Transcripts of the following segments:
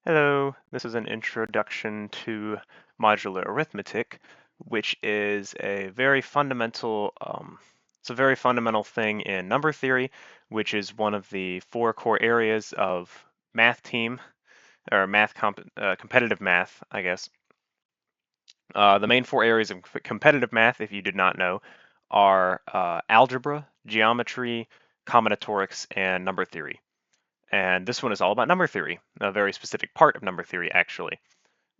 Hello, this is an introduction to modular arithmetic, which is a very fundamental it's a very fundamental thing in number theory, which is one of the four core areas of math team or competitive math, I guess. The main four areas of competitive math, if you did not know, are algebra, geometry, combinatorics, and number theory. And this one is all about number theory, a very specific part of number theory, actually.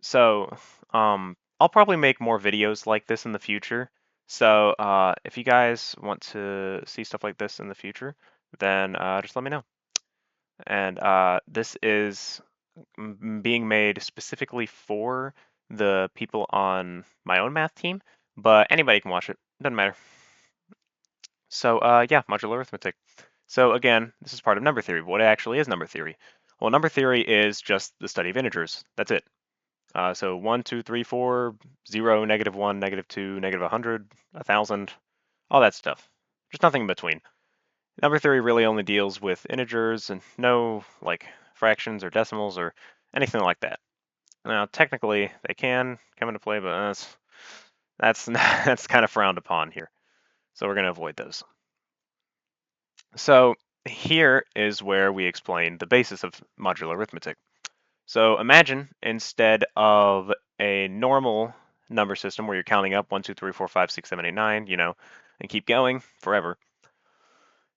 So I'll probably make more videos like this in the future. So if you guys want to see stuff like this in the future, then just let me know. And this is being made specifically for the people on my own math team, but anybody can watch it. Doesn't matter. So yeah, modular arithmetic. So again, this is part of number theory. But what actually is number theory? Well, number theory is just the study of integers. That's it. So 1, 2, 3, 4, 0, -1, -2, -100, 1,000, all that stuff. Just nothing in between. Number theory really only deals with integers and no like fractions or decimals or anything like that. Now, technically, they can come into play, but that's that's kind of frowned upon here. So we're going to avoid those. So here is where we explain the basis of modular arithmetic. So imagine instead of a normal number system where you're counting up 1, 2, 3, 4, 5, 6, 7, 8, 9, and keep going forever.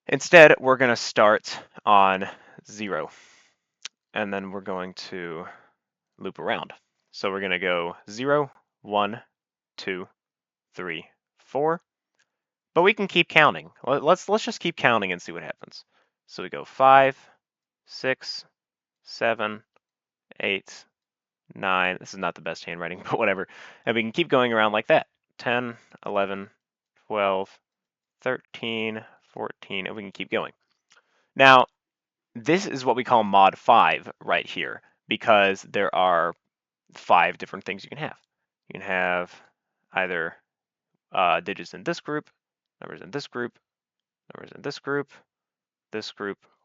Instead, we're going to start on 0, and then we're going to loop around. So we're going to go 0, 1, 2, 3, 4, but we can keep counting. Let's just keep counting and see what happens. So we go 5, 6, 7, 8, 9. This is not the best handwriting, but whatever. And we can keep going around like that. 10, 11, 12, 13, 14, and we can keep going. Now, this is what we call mod 5 right here, because there are 5 different things you can have. You can have either digits in this group, numbers in this group, numbers in this group,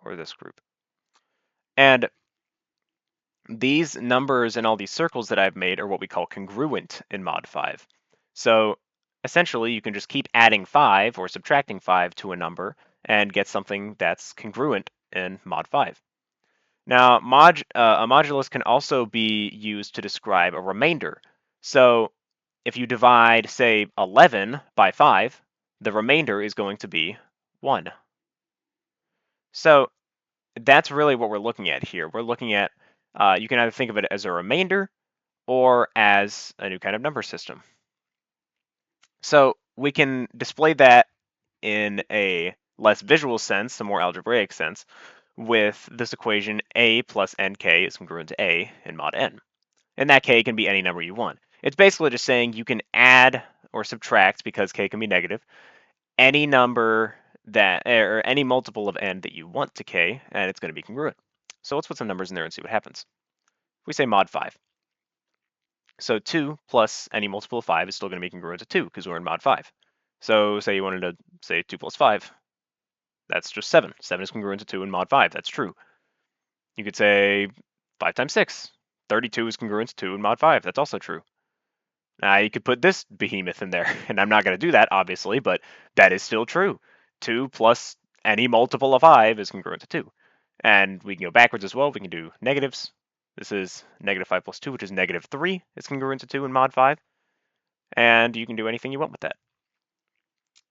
or this group. And these numbers and all these circles that I've made are what we call congruent in mod 5. So essentially, you can just keep adding 5 or subtracting 5 to a number and get something that's congruent in mod 5. Now, a modulus can also be used to describe a remainder. So if you divide, say, 11 by 5, the remainder is going to be 1. So that's really what we're looking at here. We're looking at, you can either think of it as a remainder or as a new kind of number system. So we can display that in a less visual sense, a more algebraic sense, with this equation a plus nk is congruent to a in mod n. And that k can be any number you want. It's basically just saying you can add or subtract, because k can be negative, any number that, or any multiple of n that you want to k, and it's going to be congruent. So let's put some numbers in there and see what happens. If we say mod 5. So 2 plus any multiple of 5 is still going to be congruent to 2 because we're in mod 5. So say you wanted to say 2 plus 5. That's just 7. 7 is congruent to 2 in mod 5. That's true. You could say 5 times 6. 32 is congruent to 2 in mod 5. That's also true. Now you could put this behemoth in there, and I'm not going to do that, obviously, but that is still true. 2 plus any multiple of 5 is congruent to 2. And we can go backwards as well. We can do negatives. This is negative 5 plus 2, which is negative 3. It's congruent to 2 in mod 5. And you can do anything you want with that.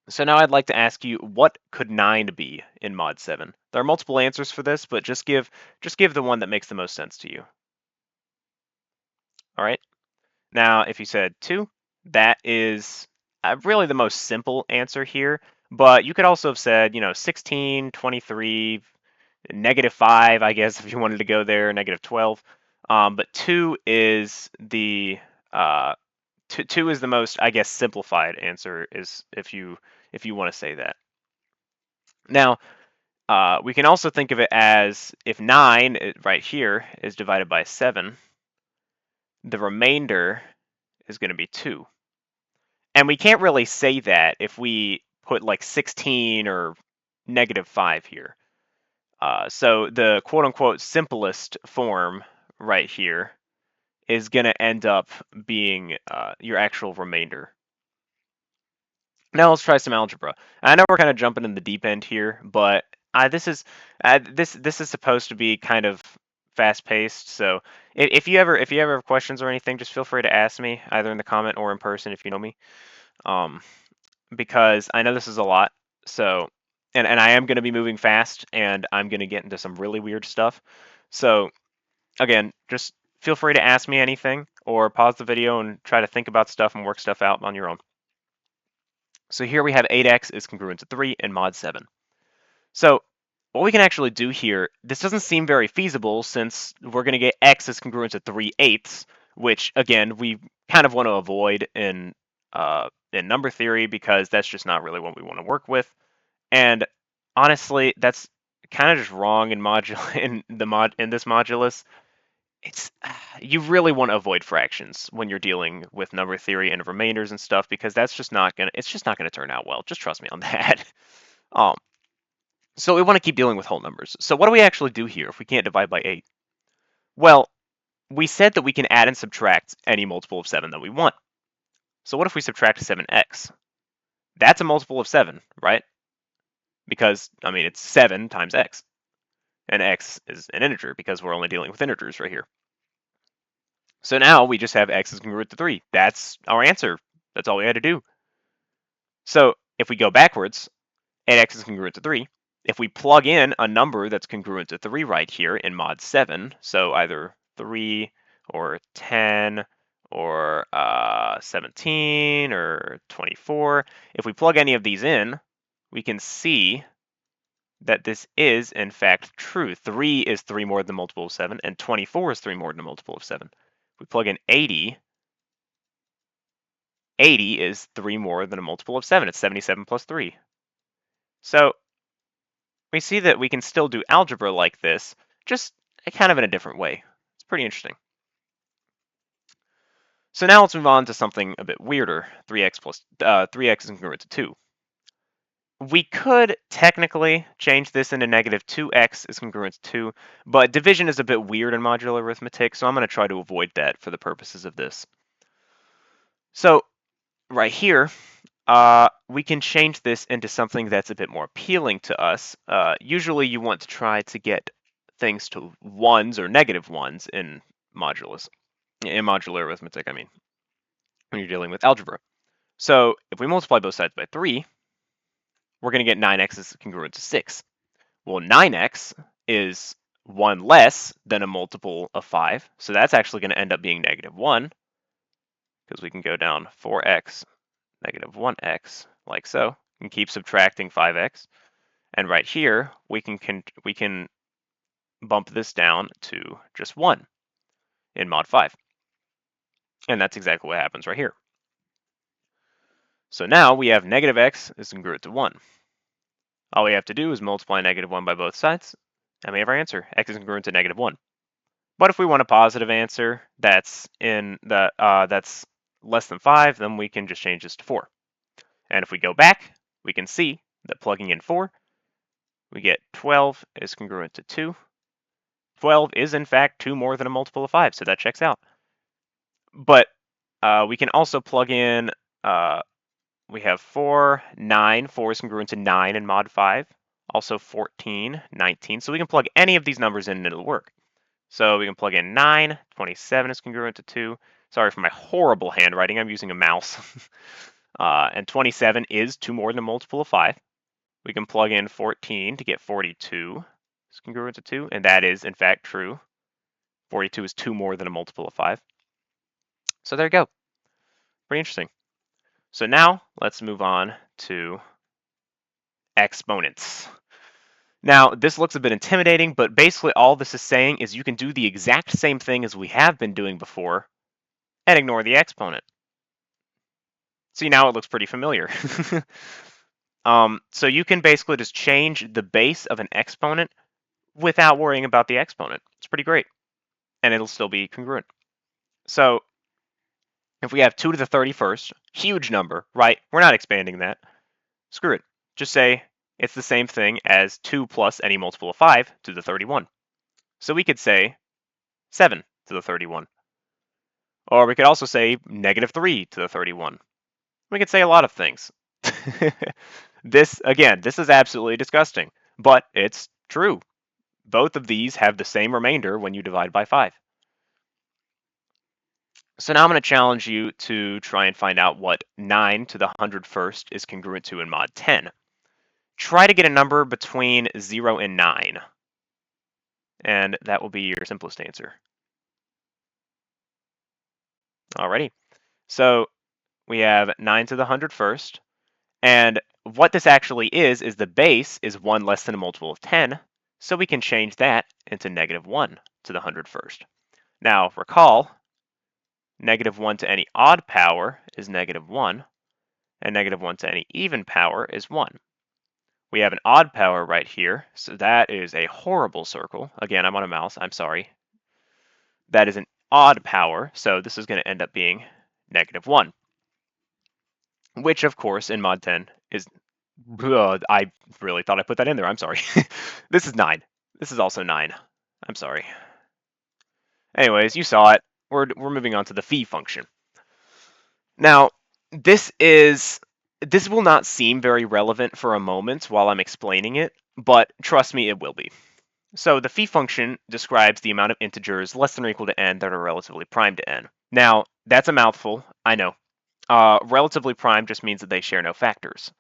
So now I'd like to ask you, what could 9 be in mod 7? There are multiple answers for this, but just give the one that makes the most sense to you. All right. Now, if you said 2, that is really the most simple answer here. But you could also have said, 16, 23, -5, I guess, if you wanted to go there, -12. But 2 is the 2 is the most, I guess, simplified answer, is if you want to say that. Now, we can also think of it as if 9 right here is divided by 7, the remainder is going to be 2. And we can't really say that if we put like 16 or -5 here. So the quote-unquote simplest form right here is going to end up being your actual remainder. Now let's try some algebra. I know we're kind of jumping in the deep end here, but this is supposed to be kind of fast-paced. So if you ever have questions or anything, just feel free to ask me either in the comment or in person if you know me, because I know this is a lot. So and I am going to be moving fast, and I'm going to get into some really weird stuff. So again, just feel free to ask me anything or pause the video and try to think about stuff and work stuff out on your own. So here we have 8x is congruent to 3 in mod 7. So what we can actually do here, this doesn't seem very feasible since we're going to get x is congruent to 3/8, which again, we kind of want to avoid in number theory because that's just not really what we want to work with. And honestly, that's kind of just wrong in this modulus. It's you really want to avoid fractions when you're dealing with number theory and remainders and stuff because that's just not gonna turn out well. Just trust me on that. um so we want to keep dealing with whole numbers. So what do we actually do here if we can't divide by 8? Well, we said that we can add and subtract any multiple of 7 that we want. So what if we subtract 7x? That's a multiple of 7, right? Because I mean it's 7 times x, and x is an integer because we're only dealing with integers right here. So now we just have x is congruent to 3. That's our answer. That's all we had to do. So if we go backwards, 8x is congruent to 3. If we plug in a number that's congruent to 3 right here in mod 7, so either 3 or 10 or 17 or 24, if we plug any of these in, we can see that this is in fact true. 3 is 3 more than a multiple of 7, and 24 is 3 more than a multiple of 7. If we plug in 80, 80 is 3 more than a multiple of 7. It's 77 plus 3. So we see that we can still do algebra like this, just kind of in a different way. It's pretty interesting. So now let's move on to something a bit weirder. 3x is congruent to 2. We could technically change this into negative 2x is congruent to 2, but division is a bit weird in modular arithmetic, so I'm going to try to avoid that for the purposes of this. So right here, we can change this into something that's a bit more appealing to us. Usually you want to try to get things to ones or negative ones in modular arithmetic, I mean, when you're dealing with algebra. So if we multiply both sides by 3, we're going to get 9x is congruent to 6. Well, 9x is 1 less than a multiple of 5, so that's actually going to end up being negative 1, because we can go down 4x, negative 1x, like so, and keep subtracting 5x. And right here, we can bump this down to just 1 in mod 5. And that's exactly what happens right here. So now we have negative x is congruent to 1. All we have to do is multiply negative 1 by both sides, and we have our answer. X is congruent to negative 1. But if we want a positive answer that's that's less than 5, then we can just change this to 4. And if we go back, we can see that plugging in 4, we get 12 is congruent to 2. 12 is in fact 2 more than a multiple of 5, so that checks out. But we can also plug in, we have 4, 9. 4 is congruent to 9 in mod 5. Also 14, 19. So we can plug any of these numbers in and it'll work. So we can plug in 9, 27 is congruent to 2. Sorry for my horrible handwriting, I'm using a mouse. And 27 is 2 more than a multiple of 5. We can plug in 14 to get 42 is congruent to 2, and that is in fact true. 42 is 2 more than a multiple of 5. So there you go. Pretty interesting. So now let's move on to exponents. Now, this looks a bit intimidating, but basically all this is saying is you can do the exact same thing as we have been doing before and ignore the exponent. See, now it looks pretty familiar. So you can basically just change the base of an exponent without worrying about the exponent. It's pretty great. And it'll still be congruent. So if we have 2 to the 31st, huge number, right? We're not expanding that. Screw it. Just say it's the same thing as 2 plus any multiple of 5 to the 31. So we could say 7 to the 31. Or we could also say negative 3 to the 31. We could say a lot of things. This is absolutely disgusting, but it's true. Both of these have the same remainder when you divide by 5. So now I'm going to challenge you to try and find out what 9 to the 101st is congruent to in mod 10. Try to get a number between 0 and 9. And that will be your simplest answer. Alrighty. So we have 9 to the 101st. And what this actually is the base is 1 less than a multiple of 10. So we can change that into negative 1 to the 101st. Now, recall, negative 1 to any odd power is negative 1, and negative 1 to any even power is 1. We have an odd power right here, so that is a horrible circle. Again, I'm on a mouse, I'm sorry. That is an odd power, so this is going to end up being negative 1. Which, of course, in mod 10 is... I really thought I put that in there, I'm sorry. This is 9. This is also 9. I'm sorry. Anyways, you saw it. We're moving on to the phi function. Now, this will not seem very relevant for a moment while I'm explaining it, but trust me, it will be. So the phi function describes the amount of integers less than or equal to n that are relatively prime to n. Now, that's a mouthful, I know. Relatively prime just means that they share no factors.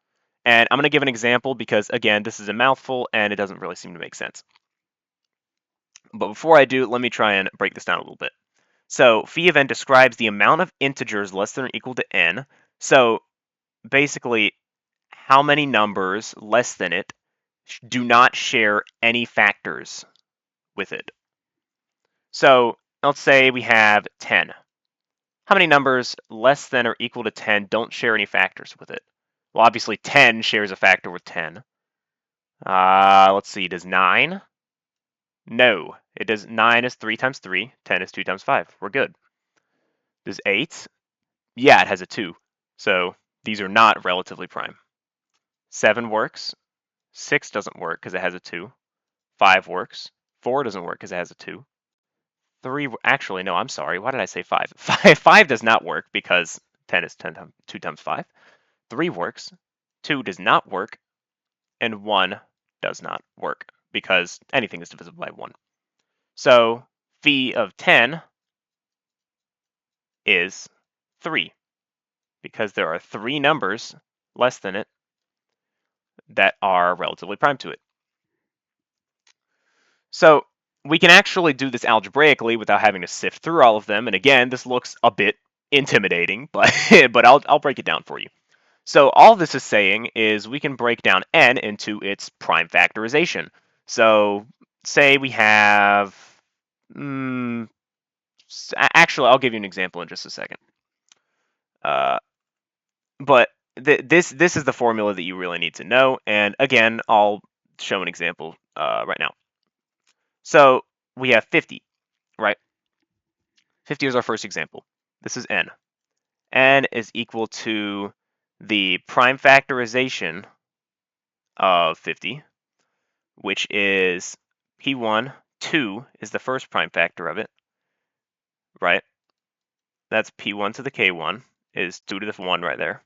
And I'm going to give an example because, again, this is a mouthful and it doesn't really seem to make sense. But before I do, let me try and break this down a little bit. So phi of n describes the amount of integers less than or equal to n. So basically, how many numbers less than it do not share any factors with it. So let's say we have 10. How many numbers less than or equal to 10 don't share any factors with it? Well, obviously 10 shares a factor with 10. Let's see, does 9? No, it does. 9 is 3 times 3, 10 is 2 times 5. We're good. Does 8? Yeah, it has a 2. So these are not relatively prime. 7 works. 6 doesn't work because it has a 2. 5 works. 4 doesn't work because it has a 2. 3, actually, no, I'm sorry. Why did I say 5? 5 does not work because 10 is 2 times 5. 3 works. 2 does not work. And 1 does not work because anything is divisible by 1. So phi of 10 is 3 because there are 3 numbers less than it that are relatively prime to it. So we can actually do this algebraically without having to sift through all of them. And again, this looks a bit intimidating, but I'll break it down for you. So all this is saying is we can break down n into its prime factorization. So say we have... actually, I'll give you an example in just a second. But this is the formula that you really need to know. And again, I'll show an example right now. So we have 50, right? 50 is our first example. This is n. N is equal to the prime factorization of 50, which is P1, 2 is the first prime factor of it, right? That's P1 to the K1 is 2 to the 1 right there,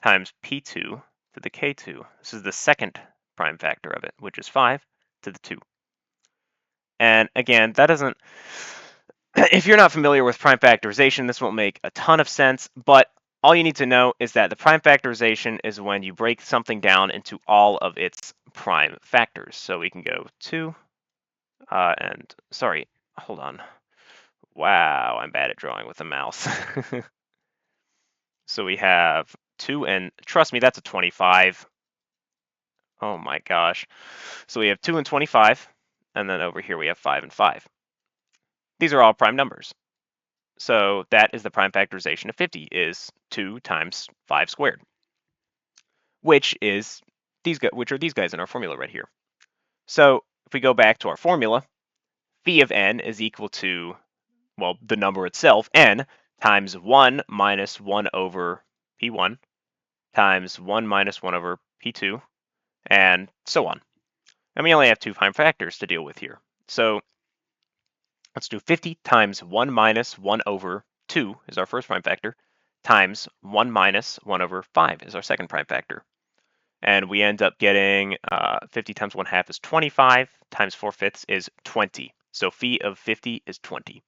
times P2 to the K2. This is the second prime factor of it, which is 5 to the 2. And again, that doesn't... If you're not familiar with prime factorization, this won't make a ton of sense, but all you need to know is that the prime factorization is when you break something down into all of its prime factors. So we can go 2, and sorry, hold on. Wow, I'm bad at drawing with the mouse. So we have 2, and trust me, that's a 25. Oh my gosh. So we have 2 and 25, and then over here we have 5 and 5. These are all prime numbers. So that is the prime factorization of 50, is 2 times 5 squared, which is which are these guys in our formula right here. So if we go back to our formula, phi of n is equal to, well, the number itself, n, times 1 minus 1 over p1, times 1 minus 1 over p2, and so on. And we only have 2 prime factors to deal with here. So Let's do 50 times 1 minus 1 over 2 is our first prime factor, times 1 minus 1 over 5 is our second prime factor. And we end up getting 50 times 1/2 is 25, times 4/5 is 20. So phi of 50 is 20.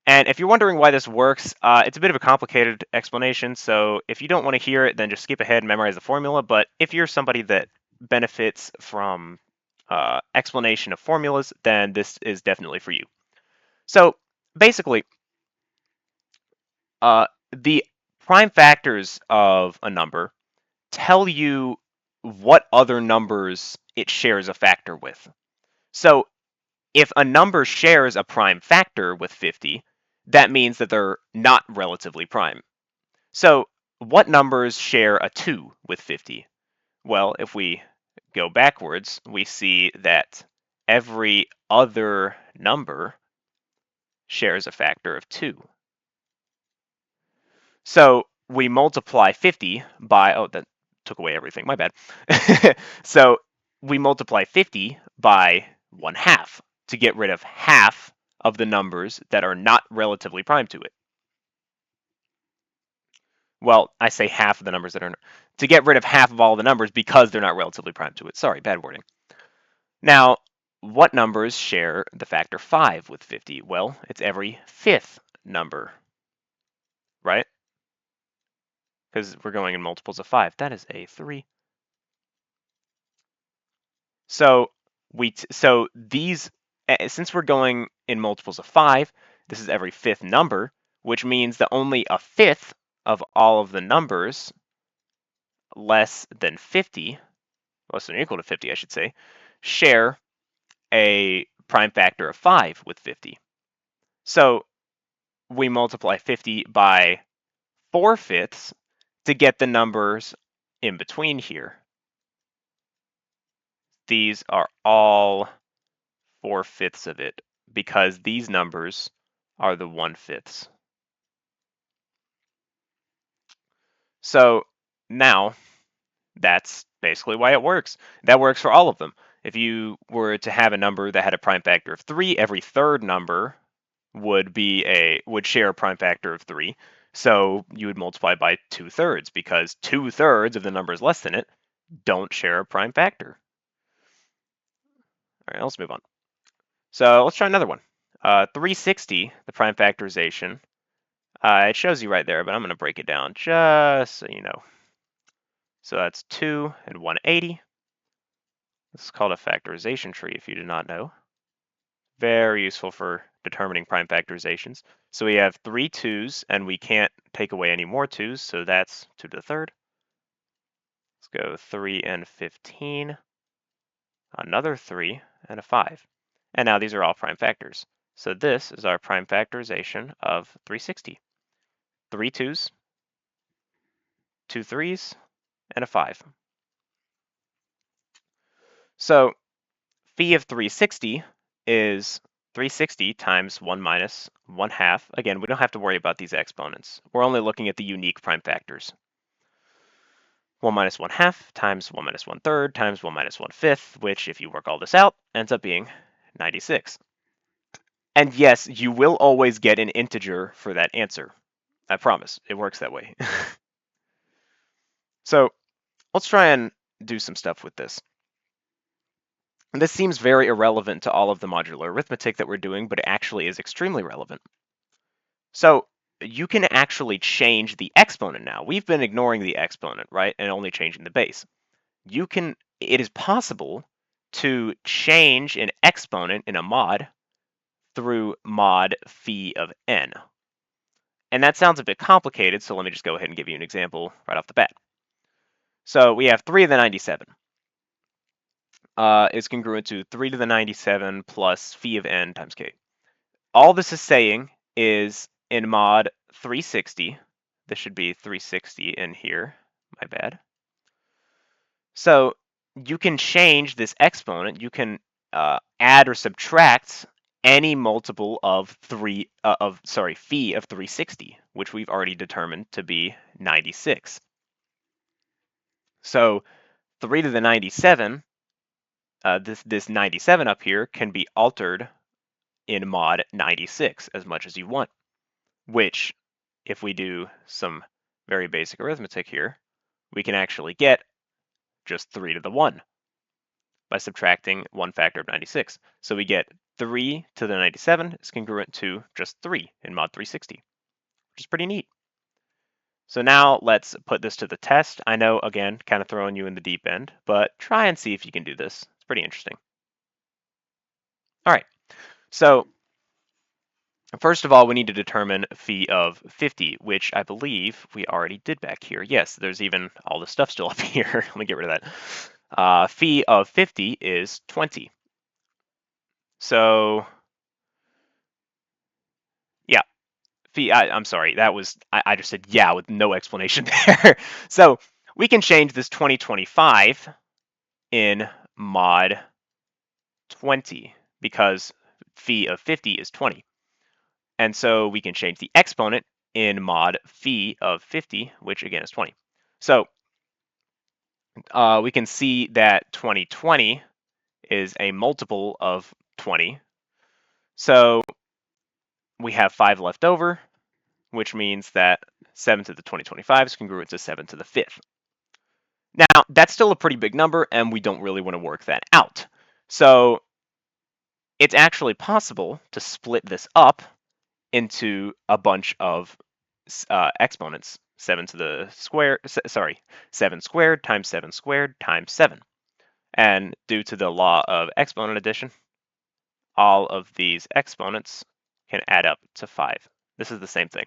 And if you're wondering why this works, it's a bit of a complicated explanation. So if you don't want to hear it, then just skip ahead and memorize the formula. But if you're somebody that benefits from explanation of formulas, then this is definitely for you. So basically, the prime factors of a number tell you what other numbers it shares a factor with. So if a number shares a prime factor with 50, that means that they're not relatively prime. So what numbers share a 2 with 50? Well, if we go backwards, we see that every other number shares a factor of 2. So we multiply 50 by, oh, that took away everything, my bad. So we multiply 50 by 1/2 to get rid of half of the numbers that are not relatively prime to it. Well, I say half of the numbers that are, to get rid of half of all the numbers because they're not relatively prime to it. Sorry, bad wording. Now, what numbers share the factor 5 with 50? Well, it's every fifth number, right? Because we're going in multiples of 5. That is a 3. So these, since we're going in multiples of 5, this is every fifth number, which means that only a fifth of all of the numbers less than 50, less than or equal to 50, I should say, share a prime factor of 5 with 50. So we multiply 50 by 4/5 to get the numbers in between here. These are all 4/5 of it because these numbers are the 1/5. So now that's basically why it works. That works for all of them. If you were to have a number that had a prime factor of 3, every third number would share a prime factor of 3. So you would multiply by 2/3 because 2/3 of the numbers less than it don't share a prime factor. All right, let's move on. So let's try another one. 360, the prime factorization. It shows you right there, but I'm going to break it down just so you know. So that's 2 and 180. This is called a factorization tree if you did not know. Very useful for determining prime factorizations. So we have 3 2's, and we can't take away any more 2's, so that's 2 to the third. Let's go 3 and 15, another 3, and a 5. And now these are all prime factors. So this is our prime factorization of 360. 3 2's, 2 3's, and a 5. So phi of 360 is 360 times 1 minus 1/2. Again, we don't have to worry about these exponents. We're only looking at the unique prime factors. 1 minus 1/2 times 1 minus 1/3 times 1 minus 1/5, which, if you work all this out, ends up being 96. And yes, you will always get an integer for that answer. I promise, it works that way. So let's try and do some stuff with this. This seems very irrelevant to all of the modular arithmetic that we're doing, but it actually is extremely relevant. So you can actually change the exponent now. We've been ignoring the exponent, right, and only changing the base. It is possible to change an exponent in a mod through mod phi of n. And that sounds a bit complicated, so let me just go ahead and give you an example right off the bat. So we have 3 to the 97. Is congruent to 3 to the 97 plus phi of n times k. All this is saying is in mod 360, this should be 360 in here, my bad. So you can change this exponent, you can add or subtract any multiple of phi of 360, which we've already determined to be 96. So 3 to the 97, this 97 up here can be altered in mod 96 as much as you want, which if we do some very basic arithmetic here, we can actually get just 3 to the 1 by subtracting one factor of 96. So we get 3 to the 97 is congruent to just 3 in mod 360, which is pretty neat. So now let's put this to the test. I know, again, kind of throwing you in the deep end, but try and see if you can do this. It's pretty interesting. All right, so first of all, we need to determine phi of 50, which I believe we already did back here. Yes, there's even all this stuff still up here. Let me get rid of that. Phi of 50 is 20. So, yeah, I'm sorry, that was, I just said yeah with no explanation there. So we can change this 2025 in mod 20 because phi of 50 is 20. And so we can change the exponent in mod phi of 50, which again is 20. So we can see that 2020 is a multiple of 20. So we have 5 left over, which means that 7 to the 2025 is congruent to 7 to the 5th. Now, that's still a pretty big number, and we don't really want to work that out. So it's actually possible to split this up into a bunch of exponents. 7 to the square, 7 squared times 7 squared times 7. And due to the law of exponent addition, all of these exponents can add up to 5. This is the same thing.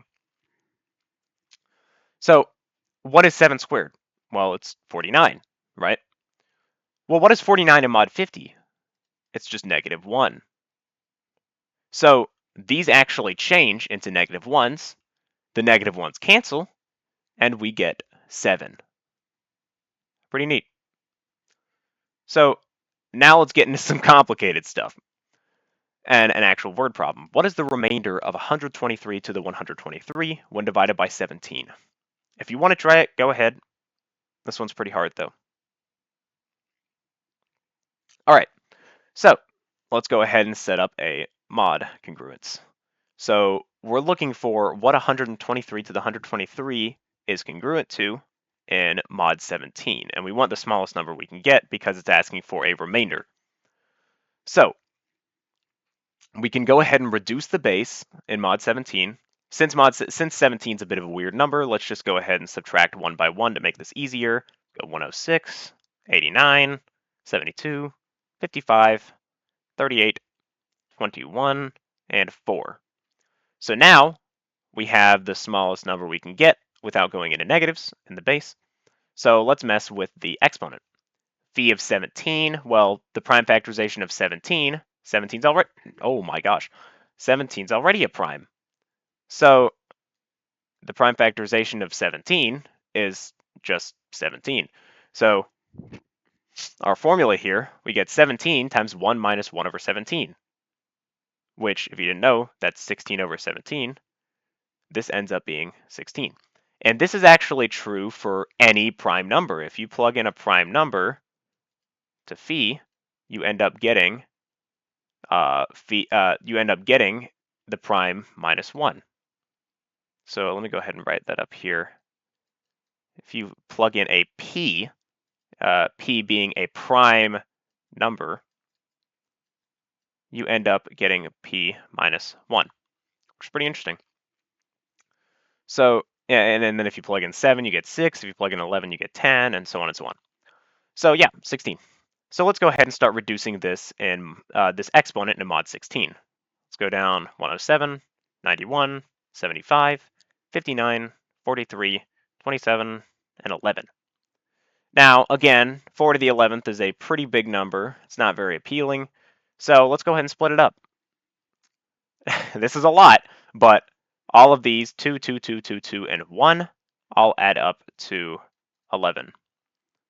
So what is 7 squared? Well, it's 49, right? Well, what is 49 in mod 50? It's just -1. So these actually change into -1s. The -1s cancel, and we get 7. Pretty neat. So now let's get into some complicated stuff and an actual word problem. What is the remainder of 123 to the 123 when divided by 17? If you want to try it, go ahead. This one's pretty hard though. All right, so let's go ahead and set up a mod congruence. So we're looking for what 123 to the 123 is congruent to in mod 17, and we want the smallest number we can get because it's asking for a remainder. So we can go ahead and reduce the base in mod 17. Since 17 is a bit of a weird number, let's just go ahead and subtract 1 by 1 to make this easier. Go 106, 89, 72, 55, 38, 21, and 4. So now we have the smallest number we can get without going into negatives in the base. So let's mess with the exponent. Phi of 17, well, the prime factorization of 17's already, oh my gosh, 17's already a prime. So the prime factorization of 17 is just 17. So our formula here, we get 17 times 1 minus 1 over 17, which, if you didn't know, that's 16 over 17. This ends up being 16. And this is actually true for any prime number. If you plug in a prime number to phi, you end up getting the prime minus 1. So let me go ahead and write that up here. If you plug in a p, p being a prime number, you end up getting p minus 1, which is pretty interesting. So, yeah, and then if you plug in 7, you get 6. If you plug in 11, you get 10, and so on and so on. So yeah, 16. So let's go ahead and start reducing this in this exponent in mod 16. Let's go down 107, 91, 75, 59, 43, 27, and 11. Now, again, 4 to the 11th is a pretty big number. It's not very appealing. So let's go ahead and split it up. This is a lot, but all of these, 2, 2, 2, 2, 2, and 1, all add up to 11.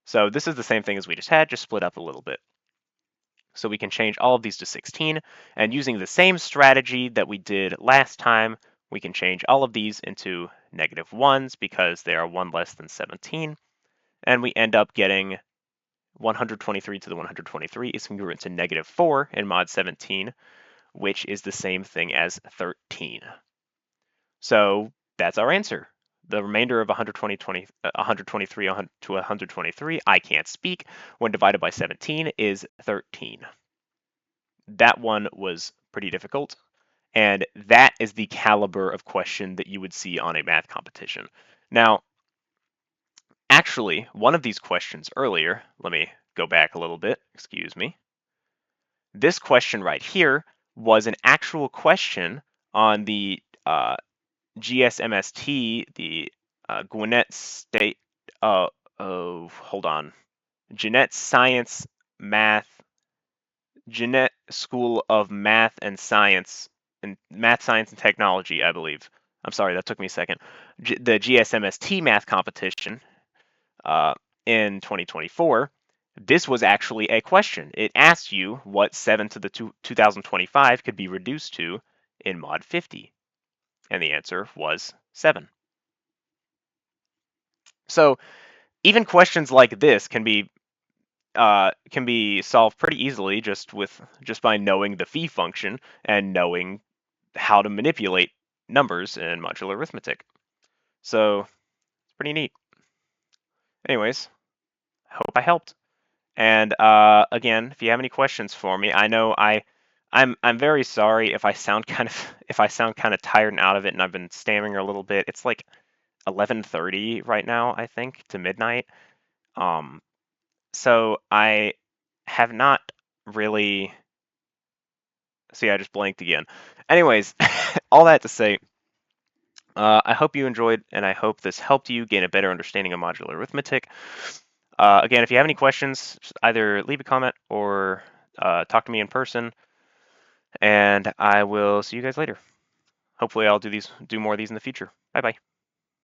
So this is the same thing as we just had, just split up a little bit. So we can change all of these to 16, and using the same strategy that we did last time, we can change all of these into -1s because they are 1 less than 17, and we end up getting 123 to the 123 is congruent to -4 in mod 17, which is the same thing as 13. So that's our answer. The remainder of 123 to 123, I can't speak, when divided by 17 is 13. That one was pretty difficult, and that is the caliber of question that you would see on a math competition. Now, actually, one of these questions earlier, let me go back a little bit, excuse me. This question right here was an actual question on the GSMST, the Gwinnett State, hold on, Jeanette Science Math, Jeanette School of Math and Science, and Math, Science, and Technology, I believe. I'm sorry, that took me a second. The GSMST math competition in 2024. This was actually a question. It asked you what 7 to the 2025 could be reduced to in mod 50. And the answer was 7. So even questions like this can be solved pretty easily just by knowing the phi function and knowing how to manipulate numbers in modular arithmetic. So it's pretty neat. Anyways, I hope I helped. And again, if you have any questions for me, I know I'm very sorry if I sound kind of tired and out of it, and I've been stammering a little bit. It's like 11:30 right now, I think, to midnight. So I have not really. See, I just blanked again. Anyways, all that to say, I hope you enjoyed, and I hope this helped you gain a better understanding of modular arithmetic. Again, if you have any questions, either leave a comment or talk to me in person, and I will see you guys later. Hopefully, I'll do more of these in the future. Bye bye.